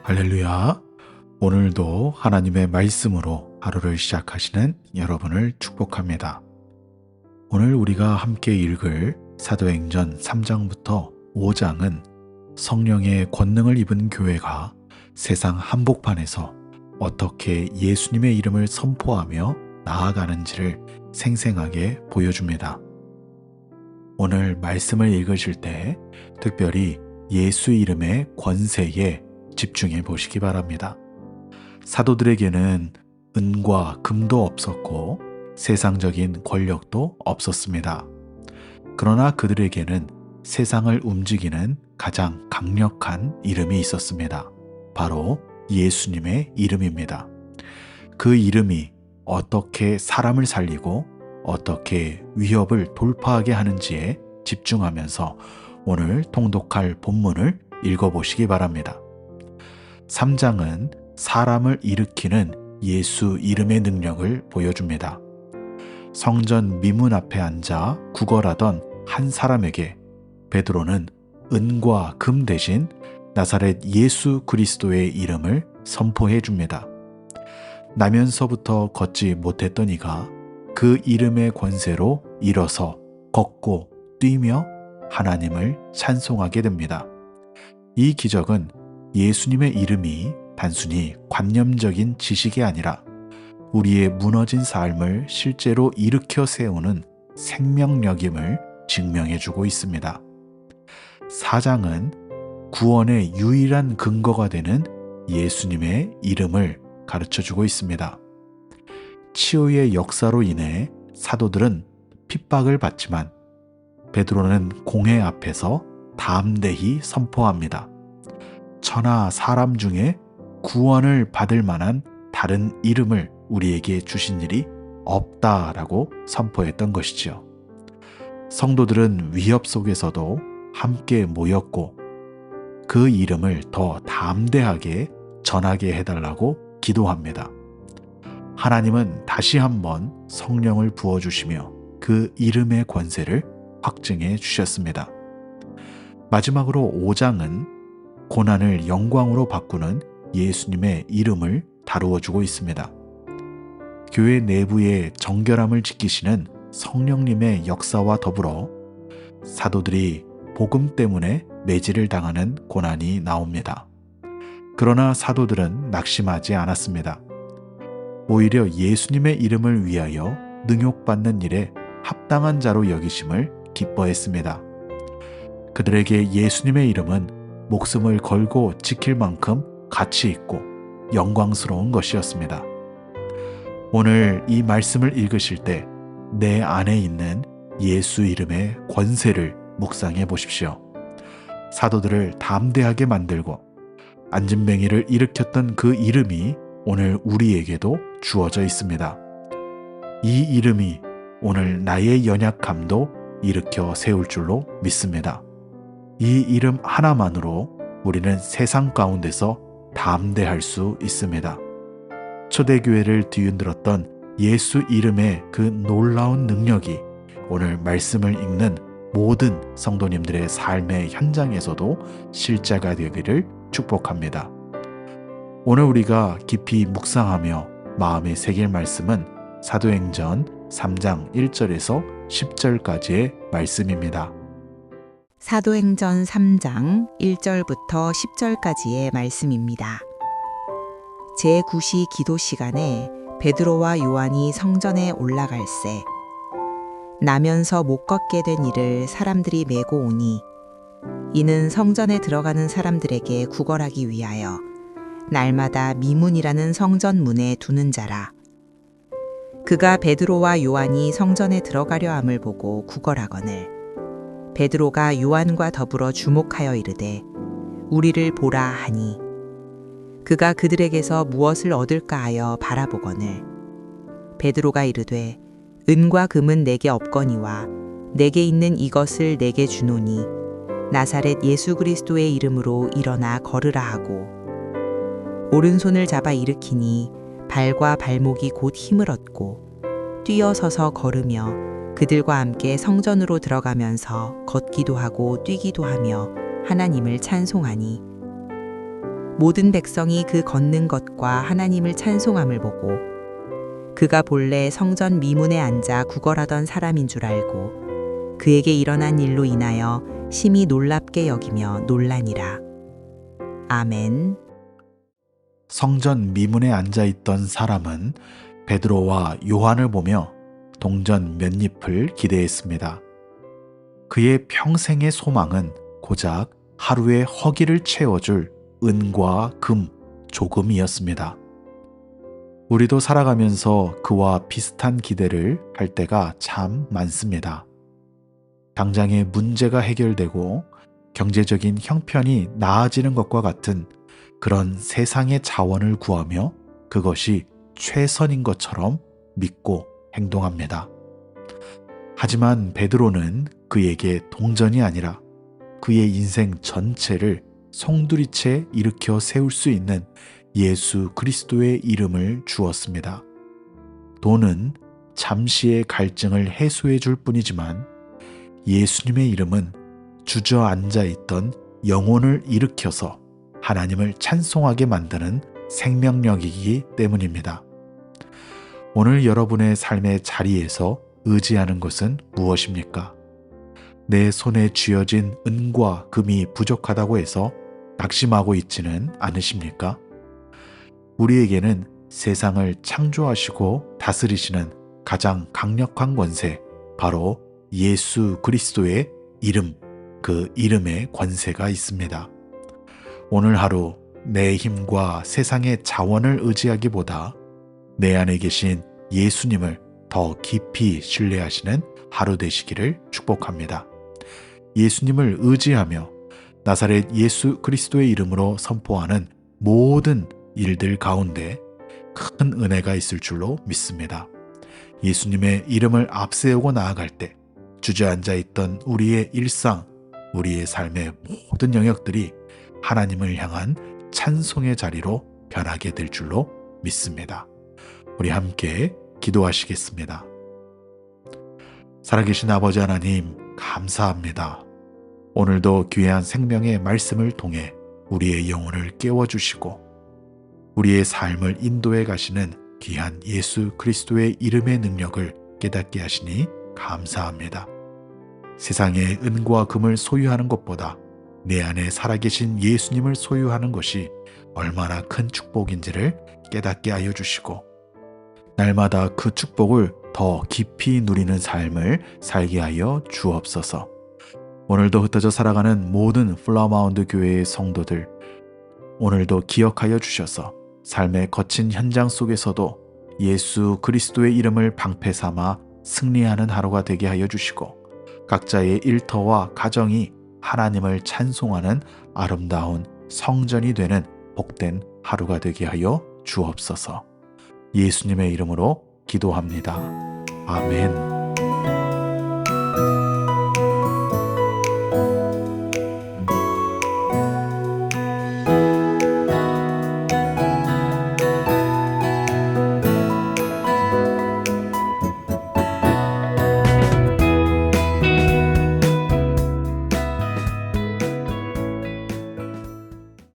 할렐루야. 오늘도 하나님의 말씀으로 하루를 시작하시는 여러분을 축복합니다. 오늘 우리가 함께 읽을 사도행전 3장부터 5장은 성령의 권능을 입은 교회가 세상 한복판에서 어떻게 예수님의 이름을 선포하며 나아가는지를 생생하게 보여줍니다. 오늘 말씀을 읽으실 때 특별히 예수 이름의 권세에 집중해 보시기 바랍니다. 사도들에게는 은과 금도 없었고 세상적인 권력도 없었습니다. 그러나 그들에게는 세상을 움직이는 가장 강력한 이름이 있었습니다. 바로 예수님의 이름입니다. 그 이름이 어떻게 사람을 살리고 어떻게 위협을 돌파하게 하는지에 집중하면서 오늘 통독할 본문을 읽어보시기 바랍니다. 3장은 사람을 일으키는 예수 이름의 능력을 보여줍니다. 성전 미문 앞에 앉아 구걸하던 한 사람에게 베드로는 은과 금 대신 나사렛 예수 그리스도의 이름을 선포해 줍니다. 나면서부터 걷지 못했던 이가 그 이름의 권세로 일어서 걷고 뛰며 하나님을 찬송하게 됩니다. 이 기적은 예수님의 이름이 단순히 관념적인 지식이 아니라 우리의 무너진 삶을 실제로 일으켜 세우는 생명력임을 증명해주고 있습니다. 4장은 구원의 유일한 근거가 되는 예수님의 이름을 가르쳐주고 있습니다. 치유의 역사로 인해 사도들은 핍박을 받지만 베드로는 공회 앞에서 담대히 선포합니다. 천하 사람 중에 구원을 받을 만한 다른 이름을 우리에게 주신 일이 없다라고 선포했던 것이지요. 성도들은 위협 속에서도 함께 모였고 그 이름을 더 담대하게 전하게 해달라고 기도합니다. 하나님은 다시 한번 성령을 부어주시며 그 이름의 권세를 확증해 주셨습니다. 마지막으로 5장은 고난을 영광으로 바꾸는 예수님의 이름을 다루어 주고 있습니다. 교회 내부의 정결함을 지키시는 성령님의 역사와 더불어 사도들이 복음 때문에 매질을 당하는 고난이 나옵니다. 그러나 사도들은 낙심하지 않았습니다. 오히려 예수님의 이름을 위하여 능욕받는 일에 합당한 자로 여기심을 기뻐했습니다. 그들에게 예수님의 이름은 목숨을 걸고 지킬 만큼 가치 있고 영광스러운 것이었습니다. 오늘 이 말씀을 읽으실 때 내 안에 있는 예수 이름의 권세를 묵상해 보십시오. 사도들을 담대하게 만들고 안진뱅이를 일으켰던 그 이름이 오늘 우리에게도 주어져 있습니다. 이 이름이 오늘 나의 연약함도 일으켜 세울 줄로 믿습니다. 이 이름 하나만으로 우리는 세상 가운데서 담대할 수 있습니다. 초대교회를 뒤흔들었던 예수 이름의 그 놀라운 능력이 오늘 말씀을 읽는 모든 성도님들의 삶의 현장에서도 실제가 되기를 축복합니다. 오늘 우리가 깊이 묵상하며 마음에 새길 말씀은 사도행전 3장 1절에서 10절까지의 말씀입니다. 사도행전 3장 1절부터 10절까지의 말씀입니다. 제9시 기도 시간에 베드로와 요한이 성전에 올라갈새 나면서 못 걷게 된 이를 사람들이 메고 오니 이는 성전에 들어가는 사람들에게 구걸하기 위하여 날마다 미문이라는 성전 문에 두는 자라. 그가 베드로와 요한이 성전에 들어가려 함을 보고 구걸하거늘 베드로가 요한과 더불어 주목하여 이르되 우리를 보라 하니 그가 그들에게서 무엇을 얻을까 하여 바라보거늘 베드로가 이르되 은과 금은 내게 없거니와 내게 있는 이것을 내게 주노니 나사렛 예수 그리스도의 이름으로 일어나 걸으라 하고 오른손을 잡아 일으키니 발과 발목이 곧 힘을 얻고 뛰어서서 걸으며 그들과 함께 성전으로 들어가면서 걷기도 하고 뛰기도 하며 하나님을 찬송하니 모든 백성이 그 걷는 것과 하나님을 찬송함을 보고 그가 본래 성전 미문에 앉아 구걸하던 사람인 줄 알고 그에게 일어난 일로 인하여 심히 놀랍게 여기며 놀라니라. 아멘. 성전 미문에 앉아 있던 사람은 베드로와 요한을 보며 동전 몇 잎을 기대했습니다. 그의 평생의 소망은 고작 하루의 허기를 채워줄 은과 금 조금이었습니다. 우리도 살아가면서 그와 비슷한 기대를 할 때가 참 많습니다. 당장의 문제가 해결되고 경제적인 형편이 나아지는 것과 같은 그런 세상의 자원을 구하며 그것이 최선인 것처럼 믿고 행동합니다. 하지만 베드로는 그에게 동전이 아니라 그의 인생 전체를 송두리째 일으켜 세울 수 있는 예수 그리스도의 이름을 주었습니다. 돈은 잠시의 갈증을 해소해 줄 뿐이지만 예수님의 이름은 주저앉아 있던 영혼을 일으켜서 하나님을 찬송하게 만드는 생명력이기 때문입니다. 오늘 여러분의 삶의 자리에서 의지하는 것은 무엇입니까? 내 손에 쥐어진 은과 금이 부족하다고 해서 낙심하고 있지는 않으십니까? 우리에게는 세상을 창조하시고 다스리시는 가장 강력한 권세, 바로 예수 그리스도의 이름, 그 이름의 권세가 있습니다. 오늘 하루 내 힘과 세상의 자원을 의지하기보다 내 안에 계신 예수님을 더 깊이 신뢰하시는 하루 되시기를 축복합니다. 예수님을 의지하며 나사렛 예수 그리스도의 이름으로 선포하는 모든 일들 가운데 큰 은혜가 있을 줄로 믿습니다. 예수님의 이름을 앞세우고 나아갈 때 주저앉아 있던 우리의 일상, 우리의 삶의 모든 영역들이 하나님을 향한 찬송의 자리로 변하게 될 줄로 믿습니다. 우리 함께 기도하시겠습니다. 살아계신 아버지 하나님, 감사합니다. 오늘도 귀한 생명의 말씀을 통해 우리의 영혼을 깨워주시고 우리의 삶을 인도해 가시는 귀한 예수 그리스도의 이름의 능력을 깨닫게 하시니 감사합니다. 세상의 은과 금을 소유하는 것보다 내 안에 살아계신 예수님을 소유하는 것이 얼마나 큰 축복인지를 깨닫게 하여 주시고 날마다 그 축복을 더 깊이 누리는 삶을 살게 하여 주옵소서. 오늘도 흩어져 살아가는 모든 플라마운드 교회의 성도들, 오늘도 기억하여 주셔서 삶의 거친 현장 속에서도 예수 그리스도의 이름을 방패 삼아 승리하는 하루가 되게 하여 주시고 각자의 일터와 가정이 하나님을 찬송하는 아름다운 성전이 되는 복된 하루가 되게 하여 주옵소서. 예수님의 이름으로 기도합니다. 아멘.